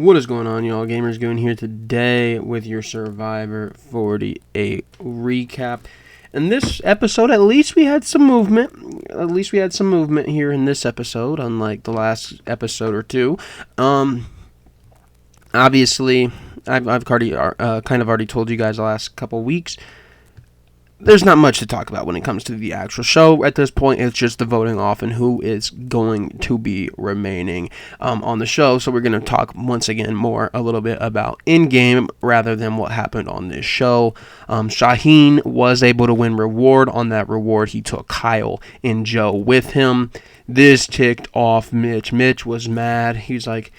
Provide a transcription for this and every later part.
What is going on, y'all? Gamers Goon here today with your Survivor 48 recap. In this episode, at least we had some movement. Here in this episode, unlike the last episode or two. Obviously, I've kind of already told you guys the last couple weeks. There's not much to talk about when it comes to the actual show. At this point, it's just the voting off and who is going to be remaining on the show. So we're going to talk once again a little bit about Endgame rather than what happened on this show. Shaheen was able to win reward. On that reward, he took Kyle and Joe with him. This ticked off Mitch. Mitch was mad. He's like,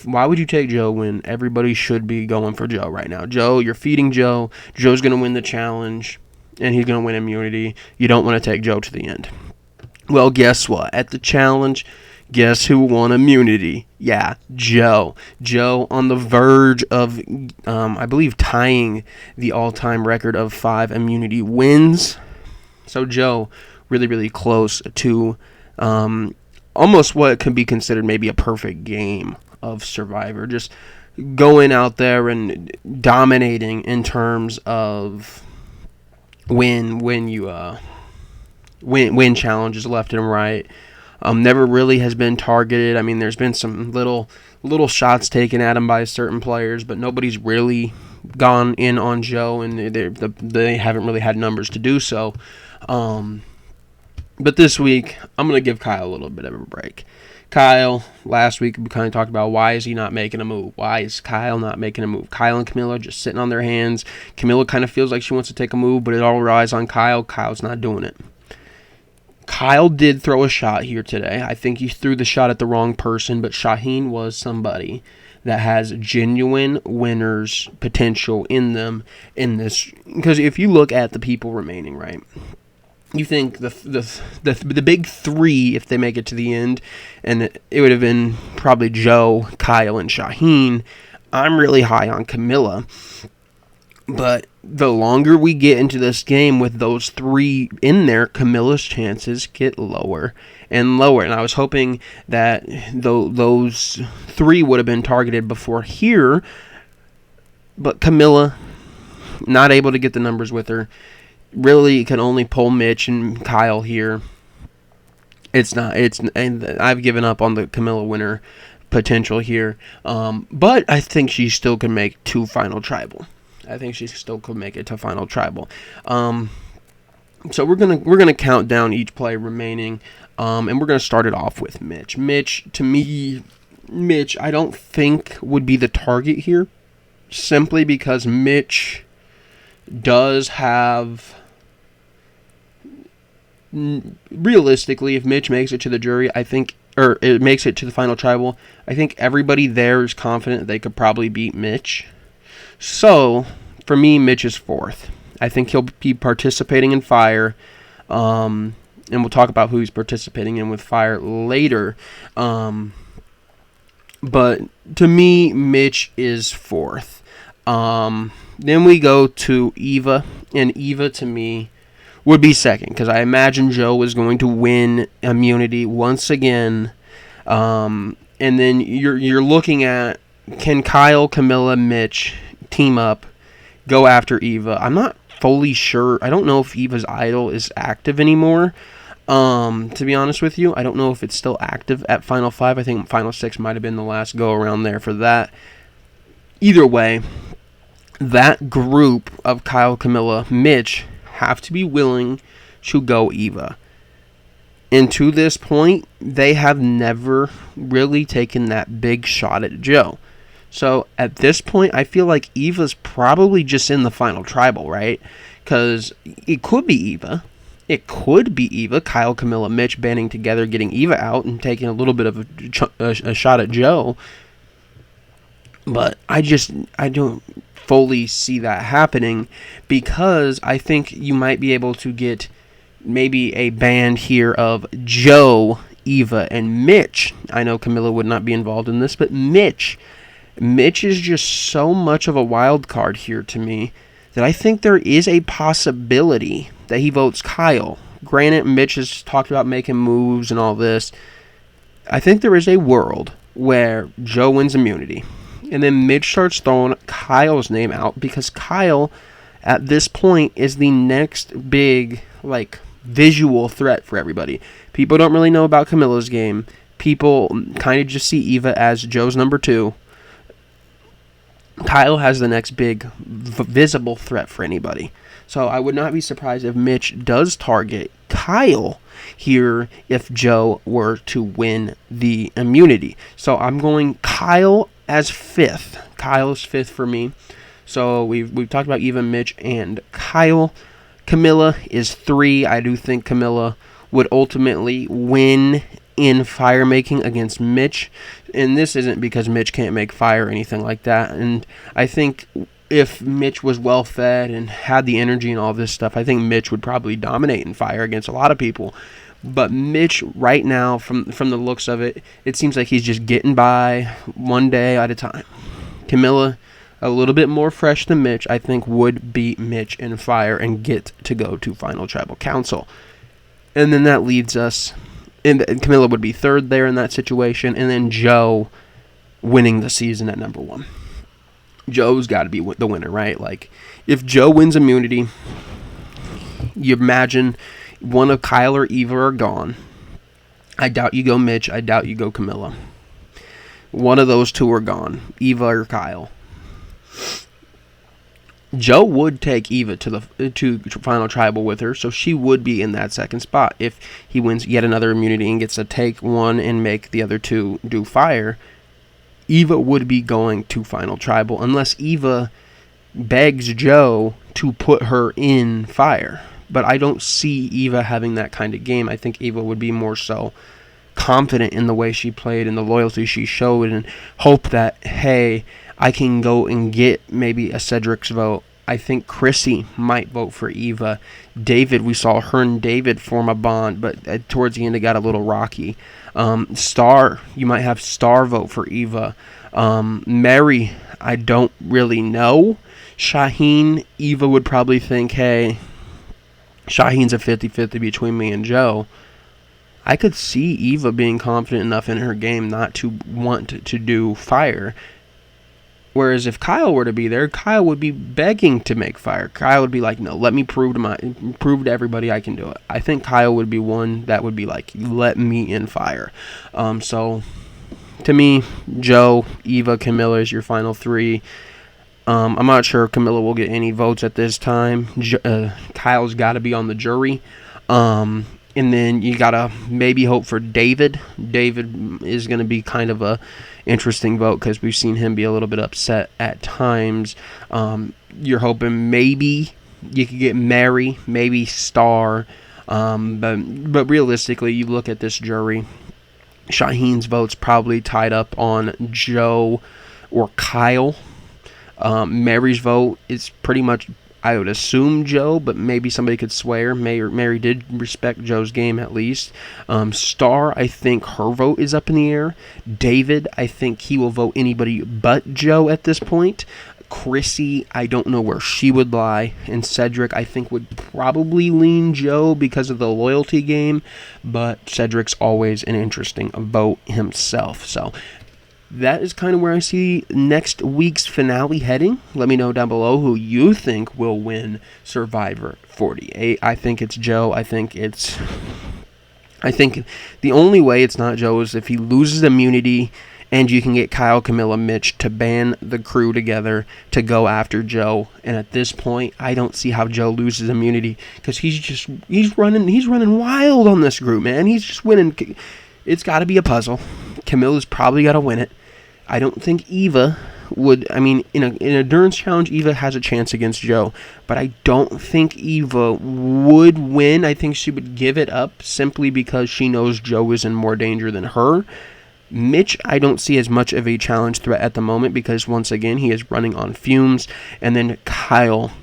why would you take Joe when everybody should be going for Joe right now? Joe, you're feeding Joe. Joe's going to win the challenge, and he's going to win immunity. You don't want to take Joe to the end. Well, guess what? At the challenge, guess who won immunity? Yeah, Joe. Joe on the verge of, I believe, tying the all-time record of 5 immunity wins. So Joe, really, really close to almost what could be considered maybe a perfect game of Survivor. Just going out there and dominating in terms of win challenges left and right. Never really has been targeted. I mean, there's been some little shots taken at him by certain players, but nobody's really gone in on Joe, and they haven't really had numbers to do so. But this week, I'm going to give Kyle a little bit of a break. Kyle, last week, we kind of talked about why is he not making a move? Why is Kyle not making a move? Kyle and Camilla just sitting on their hands. Camilla kind of feels like she wants to take a move, but it all relies on Kyle. Kyle's not doing it. Kyle did throw a shot here today. I think he threw the shot at the wrong person, but Shaheen was somebody that has genuine winners potential in them in this. Because if you look at the people remaining, right, you think the big three, if they make it to the end, and it would have been probably Joe, Kyle, and Shaheen. I'm really high on Camilla. But the longer we get into this game with those three in there, Camilla's chances get lower and lower. And I was hoping that those three would have been targeted before here. But Camilla, not able to get the numbers with her. Really can only pull Mitch and Kyle here. And I've given up on the Camilla winner potential here. But I think she still can make to Final Tribal. So we're gonna count down each play remaining, and we're gonna start it off with Mitch. Mitch, I don't think would be the target here, simply because Mitch does have. Realistically, if Mitch makes it to the jury, or it makes it to the Final Tribal, I think everybody there is confident they could probably beat Mitch. So, for me, Mitch is 4th. I think he'll be participating in Fire, and we'll talk about who he's participating in with Fire later. But to me, Mitch is 4th. Then we go to Eva, and Eva to me would be 2nd, because I imagine Joe is going to win immunity once again. And then you're looking at, can Kyle, Camilla, Mitch team up, go after Eva? I'm not fully sure. I don't know if Eva's idol is active anymore. To be honest with you, I don't know if it's still active at Final 5. I think Final 6 might have been the last go around there for that. Either way, that group of Kyle, Camilla, Mitch have to be willing to go Eva. And to this point, they have never really taken that big shot at Joe. So at this point, I feel like Eva's probably just in the Final Tribal, right? Because it could be Eva. Kyle, Camilla, Mitch banding together, getting Eva out and taking a little bit of a shot at Joe. But I don't fully see that happening, because I think you might be able to get maybe a band here of Joe, Eva, and Mitch. I know Camilla would not be involved in this, but Mitch is just so much of a wild card here to me that I think there is a possibility that he votes Kyle. Granted, Mitch has talked about making moves and all this. I think there is a world where Joe wins immunity. And then Mitch starts throwing Kyle's name out because Kyle, at this point, is the next big, visual threat for everybody. People don't really know about Camilla's game. People kind of just see Eva as Joe's number 2. Kyle has the next big visible threat for anybody. So I would not be surprised if Mitch does target Kyle here if Joe were to win the immunity. So I'm going Kyle as 5th. Kyle's 5th for me. So we've talked about Eva, Mitch, and Kyle. Camilla is 3. I do think Camilla would ultimately win in fire making against Mitch. And this isn't because Mitch can't make fire or anything like that. And I think if Mitch was well fed and had the energy and all this stuff, I think Mitch would probably dominate in fire against a lot of people. But Mitch, right now, from the looks of it, it seems like he's just getting by one day at a time. Camilla, a little bit more fresh than Mitch, I think would beat Mitch in fire and get to go to Final Tribal Council. And then that leads us, and Camilla would be 3rd there in that situation, and then Joe winning the season at number 1. Joe's got to be the winner, right? If Joe wins immunity, you imagine one of Kyle or Eva are gone. I doubt you go Mitch. I doubt you go Camilla. One of those 2 are gone, Eva or Kyle. Joe would take Eva to Final Tribal with her, so she would be in that 2nd spot. If he wins yet another immunity and gets to take one and make the other 2 do fire, Eva would be going to Final Tribal unless Eva begs Joe to put her in fire. But I don't see Eva having that kind of game. I think Eva would be more so confident in the way she played and the loyalty she showed and hope that, hey, I can go and get maybe a Cedric's vote. I think Chrissy might vote for Eva. David, we saw her and David form a bond, but towards the end it got a little rocky. Star, you might have Star vote for Eva. Mary, I don't really know. Shaheen, Eva would probably think, hey, Shaheen's a 50-50 between me and Joe. I could see Eva being confident enough in her game not to want to do fire. Whereas if Kyle were to be there, Kyle would be begging to make fire. Kyle would be like, no, let me prove to everybody I can do it. I think Kyle would be one that would be like, let me in fire. So, to me, Joe, Eva, Camilla is your final 3. I'm not sure if Camilla will get any votes at this time. Kyle's got to be on the jury. And then you got to maybe hope for David. David is going to be kind of a interesting vote because we've seen him be a little bit upset at times. You're hoping maybe you could get Mary, maybe Star. But realistically, you look at this jury, Shaheen's vote's probably tied up on Joe or Kyle. Mary's vote is pretty much, I would assume, Joe, but maybe somebody could swear. Mary did respect Joe's game at least. Star, I think her vote is up in the air. David, I think he will vote anybody but Joe at this point. Chrissy, I don't know where she would lie. And Cedric, I think, would probably lean Joe because of the loyalty game. But Cedric's always an interesting vote himself. So that is kind of where I see next week's finale heading. Let me know down below who you think will win Survivor 48. I think it's Joe. I think the only way it's not Joe is if he loses immunity and you can get Kyle, Camilla, Mitch to band the crew together to go after Joe. And at this point, I don't see how Joe loses immunity because he's running wild on this group, man. He's just winning. It's got to be a puzzle. Camilla's probably got to win it. I don't think Eva would. I mean, in an endurance challenge, Eva has a chance against Joe, but I don't think Eva would win. I think she would give it up simply because she knows Joe is in more danger than her. Mitch, I don't see as much of a challenge threat at the moment because, once again, he is running on fumes. And then Kyle,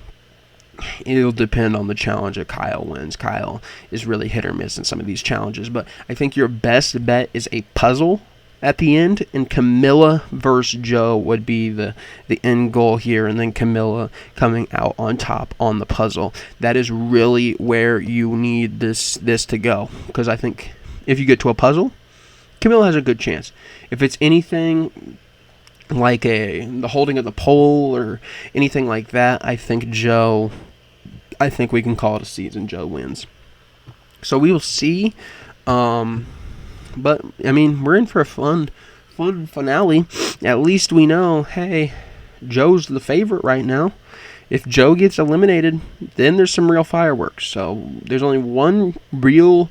it'll depend on the challenge that Kyle wins. Kyle is really hit or miss in some of these challenges. But I think your best bet is a puzzle at the end, and Camilla versus Joe would be the end goal here, and then Camilla coming out on top on the puzzle. That is really where you need this to go, because I think if you get to a puzzle, Camille has a good chance. If it's anything like the holding of the pole or anything like that, I think we can call it a season. Joe wins. So we will see. But I mean, we're in for a fun finale. At least we know, hey, Joe's the favorite right now. If Joe gets eliminated, then there's some real fireworks. So there's only one real,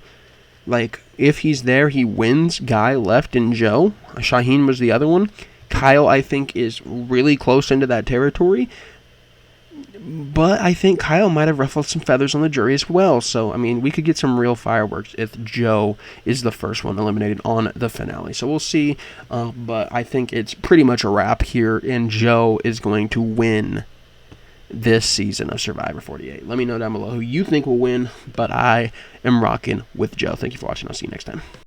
if he's there, he wins guy left in Joe. Shaheen was the other one. Kyle, I think, is really close into that territory. But I think Kyle might have ruffled some feathers on the jury as well. So, I mean, we could get some real fireworks if Joe is the first one eliminated on the finale. So we'll see. But I think it's pretty much a wrap here, and Joe is going to win this season of Survivor 48. Let me know down below who you think will win, but I am rocking with Joe. Thank you for watching. I'll see you next time.